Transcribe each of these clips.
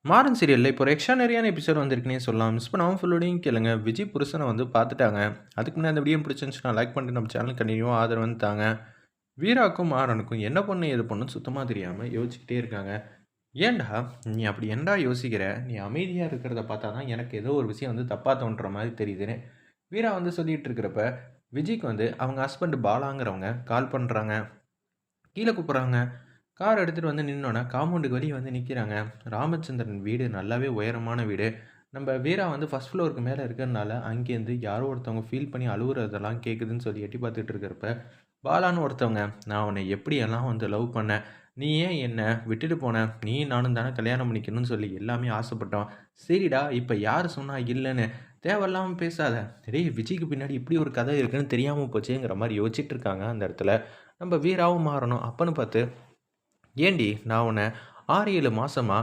மாறன் சீரியல்ல இப்போ ஒரு எக்ஸ்ட்ரானரியான எபிசோட் வந்திருக்குன்னே சொல்லலாம். மிஸ் பண்ணாம ஃபுல்லோடையும் கேளுங்க. விஜய் புருஷன வந்து பார்த்துட்டாங்க. அதுக்கு முன்னாடி அந்த வீடியோ பிடிச்சிருந்துச்சுன்னா லைக் பண்ணிட்டு நம்ம சேனல் கண்டினியூவா ஆதரவு வந்து தாங்க. வீராக்கும் மாறனுக்கும் என்ன பண்ணு ஏது பண்ணுன்னு சுத்தமா தெரியாம யோசிச்சுக்கிட்டே இருக்காங்க. ஏன்டா நீ அப்படி ஏன்டா யோசிக்கிற? நீ அமைதியா இருக்கிறத பார்த்தா தான் எனக்கு ஏதோ ஒரு விஷயம் வந்து தப்பா தோன்ற மாரி தெரியுதுன்னு வீரா வந்து சொல்லிட்டு இருக்கிறப்ப, விஜய்க்கு வந்து அவங்க ஹஸ்பண்ட் பாலாங்கிறவங்க கால் பண்றாங்க. கீழ கூப்புடுறாங்க. கார் எடுத்துட்டு வந்து நின்னோனே, காம்பவுண்டுக்கு வெளிய வந்து நிக்கிறாங்க. ராமச்சந்திரன் வீடு நல்லாவே உயரமான வீடு. நம்ப வீரா வந்து ஃபர்ஸ்ட் ஃப்ளோருக்கு மேல இருக்கறனால, அங்கேருந்து யாரோ ஒருத்தவங்க ஃபீல் பண்ணி அழுவுறதெல்லாம் கேட்குதுன்னு சொல்லி எட்டி பார்த்துட்டு இருக்கிறப்ப, பாலான்னு ஒருத்தவங்க, "நான் உன்னை எப்படியெல்லாம் வந்து லவ் பண்ணேன். நீ ஏன் என்ன விட்டுட்டு போன? நீயும் நானும் தானே கல்யாணம் பண்ணிக்கணும்னு சொல்லி எல்லாமே ஆசைப்பட்டோம். சரிடா, இப்ப யாரு சொன்னா இல்லன்னு? தேவையில்லாம பேசாத. டேய் விஜய்க்கு பின்னாடி இப்படி ஒரு கதை இருக்குன்னு தெரியாம போச்சேங்கிற மாரி யோசிச்சுட்டு இருக்காங்க அந்த இடத்துல. நம்ம வீராவும் மாறணும். அப்பன்னு பார்த்து, "ஏன்டி நான் உன்ன 6, 7 மாசமா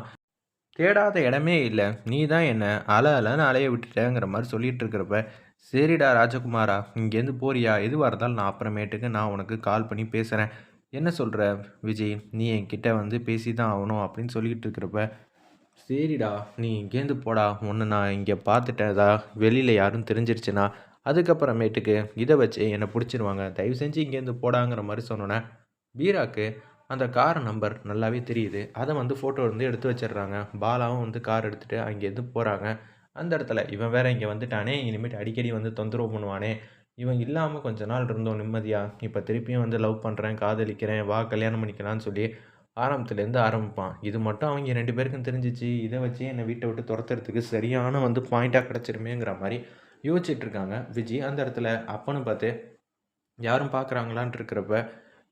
தேடாத இடமே இல்ல. நீ தான் என்ன அலன்னு அலைய விட்டுட்டங்கிற" மாரி சொல்லிட்டு இருக்கிறப்ப, "சரிடா ராஜகுமாரா, இங்கேருந்து போறியா? எதுவா இருந்தாலும் நான் அப்புறமேட்டுக்கு நான் உனக்கு கால் பண்ணி பேசுறேன். என்ன சொல்ற விஜய்? நீ என்கிட்ட வந்து பேசி தான் ஆவணும்" அப்படின்னு சொல்லிட்டு இருக்கிறப்ப, "சரிடா, நீ இங்கேருந்து போடா. உன்ன நான் இங்க பார்த்துட்டதா வெளியில யாரும் தெரிஞ்சிருச்சுன்னா, அதுக்கப்புறமேட்டுக்கு இத வச்சு என்ன புடிச்சிருவாங்க. தயவு செஞ்சு இங்கேருந்து போடாங்கிற" மாரி சொன்னோனே, வீராக்கு அந்த கார் நம்பர் நல்லாவே தெரியுது. அத வந்து ஃபோட்டோ வந்து எடுத்து வச்சுடுறாங்க. பாலாவும் வந்து கார் எடுத்துட்டு அங்கேருந்து போறாங்க. அந்த இடத்துல இவன் வேற இங்க வந்துட்டானே, இனிமேட்டு அடிக்கடி வந்து தொந்தரவு பண்ணுவானே, இவன் இல்லாம கொஞ்ச நாள் இருந்தோம் நிம்மதியா. இப்ப திருப்பியும் வந்து லவ் பண்றேன், காதலிக்கிறேன், வா கல்யாணம் பண்ணிக்கலாம்னு சொல்லி ஆரம்பத்துலேருந்து ஆரம்பிப்பான். இது மட்டும் அவைங்க 2 பேருக்கும் தெரிஞ்சுச்சு. இத வச்சே என்ன வீட்ட விட்டு தொரத்துறதுக்கு சரியான வந்து பாயிண்ட்டா கிடைச்சிருமேங்கிற மாரி யோசிச்சுட்டு இருக்காங்க விஜி. அந்த இடத்துல அப்பன்னு பார்த்து யாரும் பார்க்குறாங்களான்ட்டு இருக்கிறப்ப,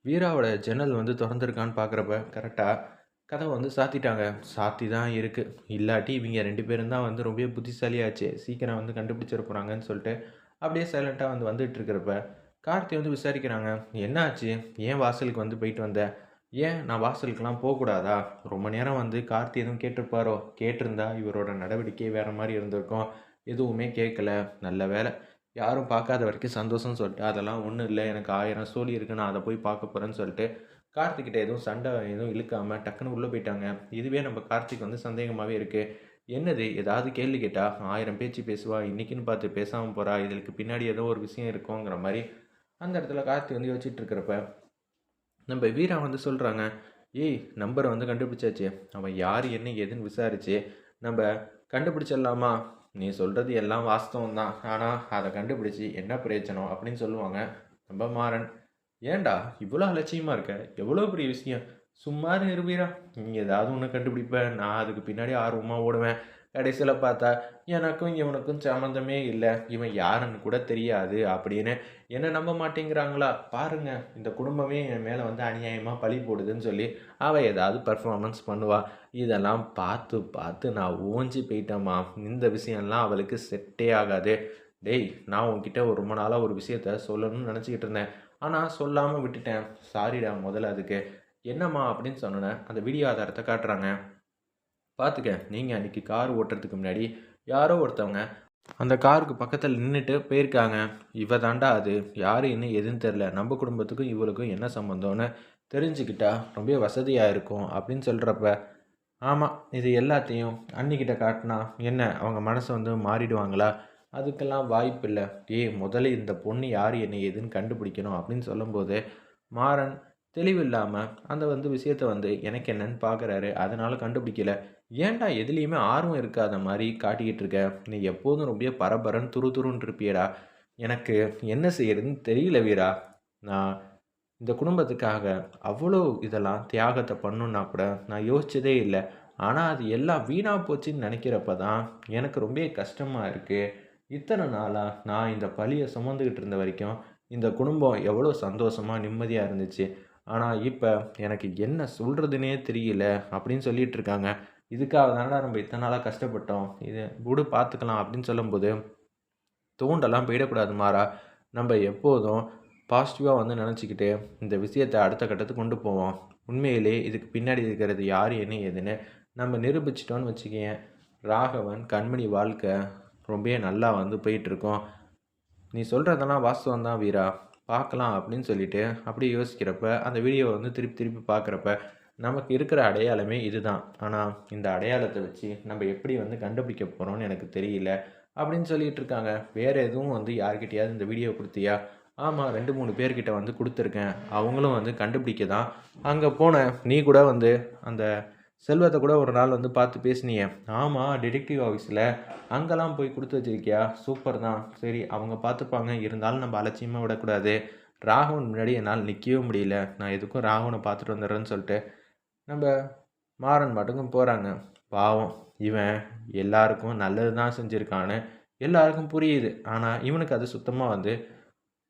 வீராவோட ஜன்னல் வந்து தொறந்திருக்கான்னு பார்க்குறப்ப, கரெக்ட்டா கதவ வந்து சாத்திட்டாங்க. சாத்தி தான் இருக்கு. இல்லாட்டி இவிங்க 2 பேரும் தான் வந்து ரொம்பவே புத்திசாலியாச்சே. சீக்கிரம் வந்து கண்டுபிடிச்சிற போறாங்கன்னு சொல்லிட்டு, அப்படியே சைலன்ட்டா வந்து வந்துட்டு இருக்கிறப்ப, கார்த்தி வந்து விசாரிக்கிறாங்க. "என்ன ஆச்சு? ஏன் வாசலுக்கு வந்து போயிட்டு வந்த? ஏன் நான் வாசலுக்குலாம் போக்கூடாதா?" ரொம்ப நேரம் வந்து கார்த்தி எதுவும் கேட்டிருப்பாரோ? கேட்டிருந்தா இவரோட நடவடிக்கை வேற மாரி இருந்திருக்கும். எதுவுமே கேட்கல. நல்ல வேள. யாரும் பார்க்காத வரைக்கும் சந்தோஷம்னு சொல்லிட்டு, "அதெல்லாம் ஒண்ணும் இல்ல. எனக்கு 1000 சோலி இருக்கு. நான் அத போய் பார்க்க போறேன்னு" சொல்லிட்டு, கார்த்திக்கிட்ட எதுவும் சண்டை எதுவும் இழுக்காம டக்குனு உள்ள போயிட்டாங்க. இதுவே நம்ம கார்த்திக் வந்து சந்தேகமாவே இருக்கு. என்னது ஏதாவது கேள்வி கேட்டா 1000 பேச்சு பேசுவா. இன்னைக்குன்னு பார்த்து பேசாம போறா. இதுக்கு பின்னாடி ஏதோ ஒரு விஷயம் இருக்குங்கிற மாரி அந்த இடத்துல கார்த்தி வந்து யோசிச்சுட்டு இருக்கிறப்ப, நம்ம வீரா வந்து சொல்றாங்க, "ஏய் நம்பர வந்து கண்டுபிடிச்சாச்சு. அவன் யாரு, என்ன, ஏதுன்னு விசாரிச்சு நம்ப கண்டுபிடிச்சிடலாமா? நீ சொல்றது எல்லாம் வாஸ்தவம் தான். ஆனா அத கண்டுபிடிச்சு என்ன பிரயோஜனம்?" அப்படின்னு சொல்லுவாங்க நம்ம மாறன். "ஏன்டா இவ்வளோ அலட்சியமா இருக்க? எவ்வளோ பெரிய விஷயம். சும்மா இரு வீரா. நீ ஏதாவது ஒண்ணு கண்டுபிடிப்ப. நான் அதுக்கு பின்னாடி ஆர்வமா ஓடுவேன். கடைசியில பார்த்தா, எனக்கும் இவனுக்கும் சம்மந்தமே இல்ல. இவன் யாருன்னு கூட தெரியாது" அப்படின்னு என்ன நம்ப மாட்டேங்கிறாங்களா? பாருங்க, இந்த குடும்பமே என் மேல வந்து அநியாயமா பழி போடுதுன்னு சொல்லி, அவ ஏதாவது பெர்ஃபார்மன்ஸ் பண்ணுவா. இதெல்லாம் பார்த்து பார்த்து நான் ஓஞ்சு போயிட்டேன்ம்மா. இந்த விஷயம்லாம் அவளுக்கு செட்டே ஆகாது. டேய், நான் உன்கிட்ட ஒரு ரொம்ப நாளா ஒரு விஷயத்த சொல்லணும்னு நெனச்சுக்கிட்டு இருந்தேன். ஆனா சொல்லாம விட்டுட்டேன். சாரிடா முதல்ல அதுக்கு. என்னம்மா அப்படின்னு சொன்னோனே, அந்த வீடியோ ஆதாரத்த காட்டுறாங்க. பார்த்துக்க, நீங்க அன்னைக்கு கார் ஓட்டுறதுக்கு முன்னாடி யாரோ ஒருத்தவங்க அந்த காருக்கு பக்கத்துல நின்னுட்டு போயிருக்காங்க. இவ தான்டா அது. யாரு என்ன ஏதுன்னு தெரியல. நம்ம குடும்பத்துக்கும் இவளுக்கும் என்ன சம்மந்தம்னு தெரிஞ்சுக்கிட்டா ரொம்ப வசதியா இருக்கும் அப்படின்னு சொல்றப்ப, ஆமா, இது எல்லாத்தையும் அண்ணிக்கிட்ட காட்டுனா என்ன அவங்க மனசு வந்து மாறிடுவாங்களா? அதுக்கெல்லாம் வாய்ப்பில்ல. "ஏய் முதல்ல இந்த பொண்ணு யாரு, என்ன ஏதுன்னு கண்டுபிடிக்கணும்" அப்படின்னு சொல்லும்போது, மாறன் தெளிவில்லாம அந்த வந்து விஷயத்த வந்து எனக்கு என்னன்னு பார்க்குறாரு. அதனால கண்டுபிடிக்கல. "ஏன்டா எதுலயுமே ஆர்வம் இருக்காத மாரி காட்டிக்கிட்டு இருக்க? நீ எப்போதும் ரொம்ப பரபரன்னு துருதுருன்னு இருப்பியேடா. எனக்கு என்ன செய்யறதுன்னு தெரியல வீரா. நான் இந்த குடும்பத்துக்காக அவ்வளோ இதெல்லாம் தியாகத்த பண்ணணும்னா கூட நான் யோசிச்சதே இல்ல. ஆனா அது எல்லாம் வீணா போச்சுன்னு நெனைக்கிறப்ப தான் எனக்கு ரொம்ப கஷ்டமா இருக்கு. இத்தன நாளா நான் இந்த பழிய சுமந்துகிட்டு இருந்த வரைக்கும், இந்த குடும்பம் எவ்வளோ சந்தோஷமா, நிம்மதியா இருந்துச்சு. ஆனா இப்ப எனக்கு என்ன சொல்றதுன்னே தெரியல" அப்படின்னு சொல்லிட்டு இருக்காங்க. "இதுக்காக தானடா நம்ம இத்தன நாளா கஷ்டப்பட்டோம். இத விடு பார்த்துக்கலாம்" அப்படின்னு சொல்லும்போது, "தூண்டெல்லாம் போயிடக்கூடாது மாறா. நம்ப எப்போதும் பாசிட்டிவா வந்து நெனச்சுக்கிட்டு, இந்த விஷயத்த அடுத்த கட்டத்துக்கு கொண்டு போவோம். உண்மையிலே இதுக்கு பின்னாடி இருக்கிறது யாரு, என்ன, ஏதுன்னு நம்ம நிரூபிச்சுட்டோம்னு வச்சுக்கயேன், ராகவன், கண்மணி வாழ்க்கை ரொம்பவே நல்லா வந்து போயிட்டுருக்கும். நீ சொல்றதெல்லாம் வாஸ்தவம் தான் வீரா. பார்க்கலாம்" அப்படின்னு சொல்லிட்டு அப்படியே யோசிக்கிறப்ப, அந்த வீடியோவ வந்து திருப்பி திருப்பி பார்க்குறப்ப, நமக்கு இருக்கிற அடையாளமே இதுதான். ஆனா, இந்த அடையாளத்த வச்சு நம்ம எப்படி வந்து கண்டுபிடிக்க போறோம்னு எனக்கு தெரியல." அப்படின்னு சொல்லிட்டு இருக்காங்க. "வேற எதுவும் வந்து யார்கிட்டயாவது இந்த வீடியோ குடுத்தியா?" "ஆமா 2, 3 பேர்கிட்ட வந்து குடுத்துருக்கேன். அவங்களும் வந்து கண்டுபிடிக்க தான் அங்க போனேன். நீ கூட வந்து அந்த செல்வத்த கூட ஒரு நாள் வந்து பார்த்து பேசினியே." "ஆமா டிடெக்டிவ் ஆஃபீஸ்ல. அங்கலாம் போய் குடுத்து வச்சிருக்கியா? சூப்பர் தான். சரி அவங்க பார்த்துப்பாங்க. இருந்தாலும் நம்ம அலட்சியமா விடக்கூடாது." ராகவன் முன்னாடி என்னால நிக்கவே முடியல. நான் எதுக்கும் ராகவன பார்த்துட்டு வந்துடுறேன்னு சொல்லிட்டு நம்ப மாறன் பாட்டுக்கும் போறாங்க. பாவம் இவன் எல்லாருக்கும் நல்லது தான் செஞ்சிருக்கான்னு எல்லாருக்கும் புரியுது. ஆனா, இவனுக்கு அது சுத்தமா வந்து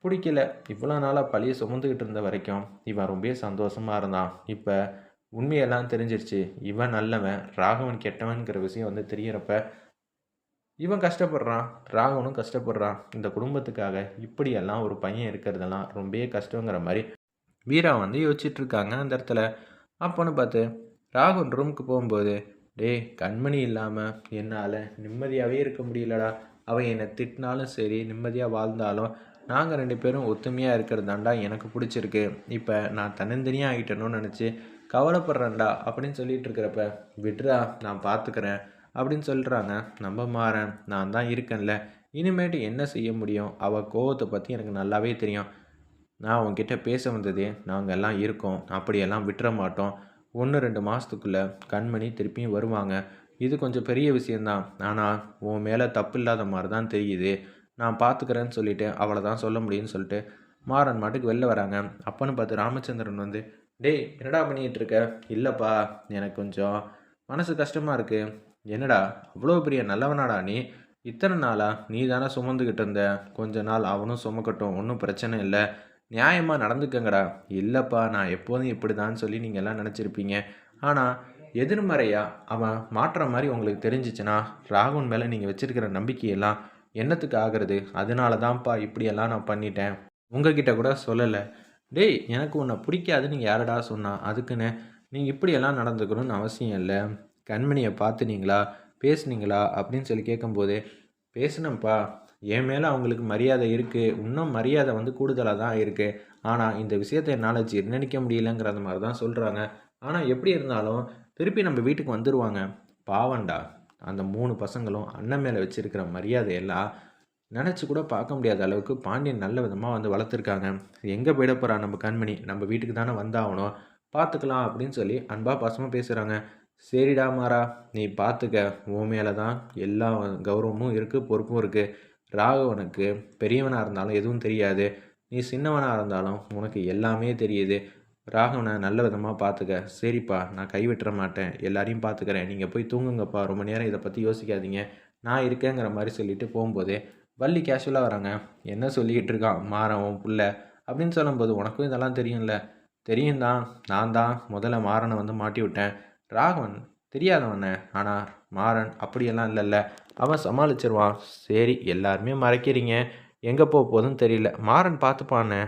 புடிக்கல. இவ்வளோ நாளா பழிய சுமந்துக்கிட்டு இருந்த வரைக்கும், இவன் ரொம்பவே சந்தோஷமா இருந்தான். இப்ப உண்மையெல்லாம் தெரிஞ்சிருச்சு. இவன் நல்லவன், ராகவன் கெட்டவன்ங்கிற விஷயம் வந்து தெரியறப்ப, இவன் கஷ்டப்படுறான். ராகவனும் கஷ்டப்படுறான். இந்த குடும்பத்துக்காக இப்படியெல்லாம் ஒரு பையன் இருக்கிறதெல்லாம் ரொம்பவே கஷ்டங்கிற மாரி வீரா வந்து யோசிச்சுட்டு இருக்காங்க அந்த இடத்துல. அப்போன்னு பார்த்து ராகுல் ரூமுக்கு போகும்போது, "டேய் கண்மணி இல்லாமல் என்னால் நிம்மதியாகவே இருக்க முடியலடா. அவன் என்னை திட்டினாலும் சரி நிம்மதியாக வாழ்ந்தாலும் நாங்கள் 2 பேரும் ஒத்துமையாக இருக்கிறது தான்டா எனக்கு பிடிச்சிருக்கு. இப்போ நான் தன்னந்தனியாக ஆகிட்டேனோன்னு நினச்சி கவலைப்படுறேன்டா." அப்படின்னு சொல்லிட்டு இருக்கிறப்ப, "விட்றா நான் பார்த்துக்கிறேன்." அப்படின்னு சொல்கிறாங்க. நம்ம மாறன், "நான் தான் இருக்கேன்ல, இனிமேட்டு என்ன செய்ய முடியும்? அவள் கோவத்தை பற்றி எனக்கு நல்லாவே தெரியும். நான் உன்கிட்ட பேச வந்ததே நாங்கள் எல்லாம் இருக்கோம். அப்படியெல்லாம் விட்டுற மாட்டோம். 1, 2 மாதத்துக்குள்ளே கண்மணி திருப்பியும் வருவாங்க. இது கொஞ்சம் பெரிய விஷயந்தான். ஆனால் உன் மேலே தப்பு இல்லாத மாதிரி தான் தெரியுது. நான் பார்த்துக்கிறேன்னு சொல்லிவிட்டு அவளை தான் சொல்ல முடியும்னு சொல்லிட்டு மாறன் மாட்டுக்கு வெளில வராங்க. அப்போன்னு பார்த்து ராமச்சந்திரன் வந்து, "டேய் என்னடா பண்ணிகிட்டு இருக்க?" "இல்லைப்பா எனக்கு கொஞ்சம் மனசு கஷ்டமாக இருக்குது." "என்னடா அவ்வளோ பெரிய நல்லவனாடா நீ? இத்தனை நாளா நீ தானே சுமந்துக்கிட்டு இருந்த. கொஞ்ச நாள் அவனும் சுமக்கட்டும், ஒன்றும் பிரச்சனை இல்லை. நியாயமா நடந்துக்கங்கடா." "இல்லப்பா நான் எப்போதும் இப்படிதான்னு சொல்லி நீங்க எல்லாம் நெனச்சிருப்பீங்க. ஆனா எதிர்மறையா அவன் மாட்ற மாரி உங்களுக்கு தெரிஞ்சுச்சுன்னா, ராகுன் மேல நீங்க வச்சிருக்கிற நம்பிக்கையெல்லாம் என்னத்துக்கு ஆகுறது? அதனால தான்ப்பா இப்படியெல்லாம் நான் பண்ணிட்டேன். உங்ககிட்ட கூட சொல்லல." "டேய் எனக்கு உன்ன புடிக்காதுன்னு நீங்க யாருடா சொன்னா? அதுக்குன்னு நீங்க இப்படியெல்லாம் நடந்துக்கணும்னு அவசியம் இல்ல. கண்மணிய பாத்துனீங்களா? பேசுனீங்களா?" அப்படின்னு சொல்லி கேட்கும்போது, "பேசினேன்ப்பா. என் மேல அவங்களுக்கு மரியாதை இருக்கு. இன்னும் மரியாதை வந்து கூடுதலா தான் இருக்கு. ஆனா, இந்த விஷயத்த என்னால ஜீரணிக்க முடியலங்கிற மாரி தான் சொல்றாங்க. ஆனா, எப்படி இருந்தாலும் திருப்பி நம்ம வீட்டுக்கு வந்துருவாங்க. பாவம்டா! அந்த 3 பசங்களும் அண்ணன் மேல வச்சிருக்கிற மரியாதையெல்லாம் நெனச்சு கூட பார்க்க முடியாத அளவுக்கு பாண்டியன் நல்ல விதமா வந்து வளர்த்துருக்காங்க. எங்க போயிட போறா நம்ம கண்மணி? நம்ம வீட்டுக்கு தானே வந்தாகணும். பார்த்துக்கலாம்." அப்படின்னு சொல்லி அன்பா, பாசமா பேசுறாங்க. "சரிடா மாறா! நீ பார்த்துக்க. உன் மேல தான் எல்லா கௌரவமும் இருக்கு, பொறுப்பும் இருக்கு. ராகவனுக்கு பெரியவனா இருந்தாலும் எதுவும் தெரியாது. நீ சின்னவனா இருந்தாலும் உனக்கு எல்லாமே தெரியுது. ராகவன நல்ல விதமா பார்த்துக்க." "சரிப்பா, நான் கைவிட்டுற மாட்டேன். எல்லாரையும் பார்த்துக்கிறேன். நீங்க போய் தூங்குங்கப்பா. ரொம்ப நேரம் இத பத்தி யோசிக்காதீங்க. நான் இருக்கேங்கிற" மாரி சொல்லிட்டு போம்போதே, வள்ளி கேஷுவலா வராங்க. "என்ன சொல்லிக்கிட்டு இருக்கான் மாறன் உன் புள்ள?" அப்படின்னு சொல்லும்போது, "உனக்கும் இதெல்லாம் தெரியும்ல?" "தெரியும் தான். நான் தான் முதல்ல மாறன வந்து மாட்டி விட்டேன். ராகவன் தெரியாதவன். ஆனா மாறன் அப்படியெல்லாம் இல்லல்ல. அவன் சமாளிச்சுருவான்." "சரி எல்லாருமே மறைக்கிறீங்க. எங்க போகுதுன்னு தெரியல. மாறன் பார்த்துப்பானே."